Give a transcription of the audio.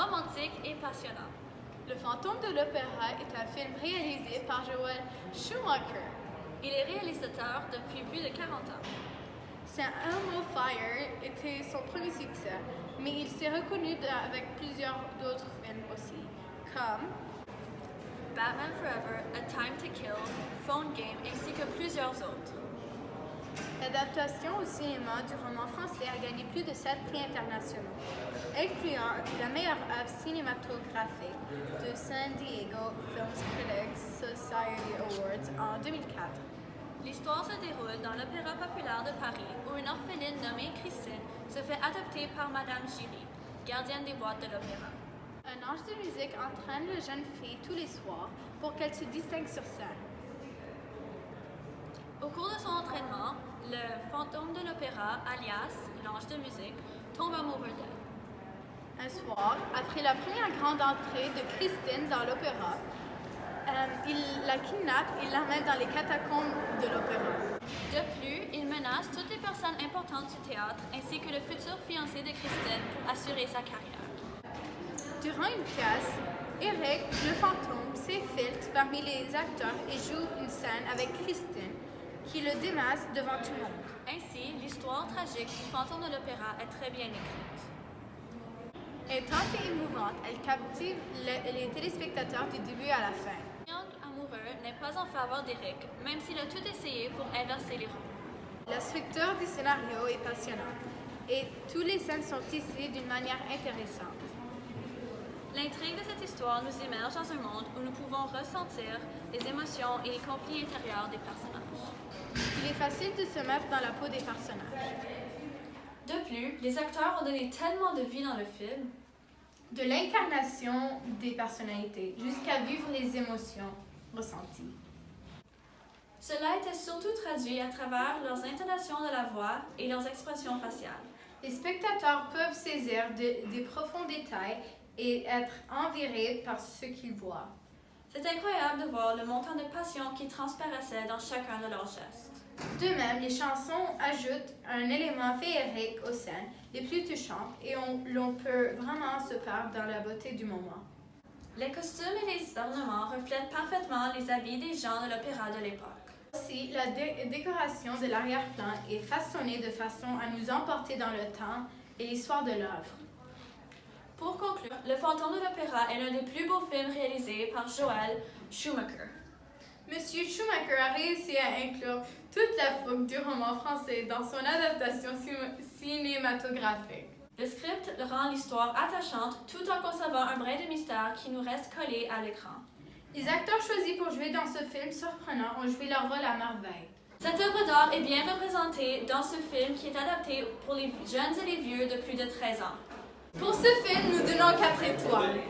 romantique et passionnant. Le Fantôme de l'Opéra est un film réalisé par Joel Schumacher. Il est réalisateur depuis plus de 40 ans. Saint Elmo Fire était son premier succès, mais il s'est reconnu avec plusieurs d'autres films aussi, comme Batman Forever, A Time to Kill, Phone Game ainsi que plusieurs autres. L'adaptation au cinéma du roman français a gagné plus de 7 prix internationaux, incluant la meilleure œuvre cinématographique de San Diego Film Critics Society Awards en 2004. L'histoire se déroule dans l'Opéra populaire de Paris où une orpheline nommée Christine se fait adopter par Madame Giry, gardienne des boîtes de l'opéra. Un ange de musique entraîne la jeune fille tous les soirs pour qu'elle se distingue sur scène. Au cours de son entraînement, le fantôme de l'opéra, alias l'ange de musique, tombe amoureux d'elle. Un soir, après la première grande entrée de Christine dans l'opéra, il la kidnappe et l'amène dans les catacombes de l'opéra. De plus, il menace toutes les personnes importantes du théâtre ainsi que le futur fiancé de Christine pour assurer sa carrière. Durant une pièce, Eric, le fantôme, s'infiltre parmi les acteurs et joue une scène avec Christine, qui le démasque devant tout le monde. Ainsi, l'histoire tragique du fantôme de l'opéra est très bien écrite. Intense et émouvante, elle captive les téléspectateurs du début à la fin. Young amoureux n'est pas en faveur d'Eric, même s'il a tout essayé pour inverser les rôles. La structure du scénario est passionnante et toutes les scènes sont tissées d'une manière intéressante. L'intrigue de cette histoire nous immerge dans un monde où nous pouvons ressentir les émotions et les conflits intérieurs des personnages. Il est facile de se mettre dans la peau des personnages. De plus, les acteurs ont donné tellement de vie dans le film. De l'incarnation des personnalités jusqu'à vivre les émotions ressenties. Cela était surtout traduit à travers leurs intonations de la voix et leurs expressions faciales. Les spectateurs peuvent saisir des profonds détails et être envirés par ce qu'ils voient. C'est incroyable de voir le montant de passion qui transparaissait dans chacun de leurs gestes. De même, les chansons ajoutent un élément féerique aux scènes les plus touchantes et l'on peut vraiment se perdre dans la beauté du moment. Les costumes et les ornements reflètent parfaitement les habits des gens de l'opéra de l'époque. Aussi, la décoration de l'arrière-plan est façonnée de façon à nous emporter dans le temps et l'histoire de l'œuvre. Pour conclure, Le Fantôme de l'Opéra est l'un des plus beaux films réalisés par Joel Schumacher. Monsieur Schumacher a réussi à inclure toute la fougue du roman français dans son adaptation cinématographique. Le script rend l'histoire attachante tout en conservant un brin de mystère qui nous reste collé à l'écran. Les acteurs choisis pour jouer dans ce film surprenant ont joué leur rôle à merveille. Cette œuvre d'art est bien représentée dans ce film qui est adapté pour les jeunes et les vieux de plus de 13 ans. Pour ce film, nous donnons 4 étoiles.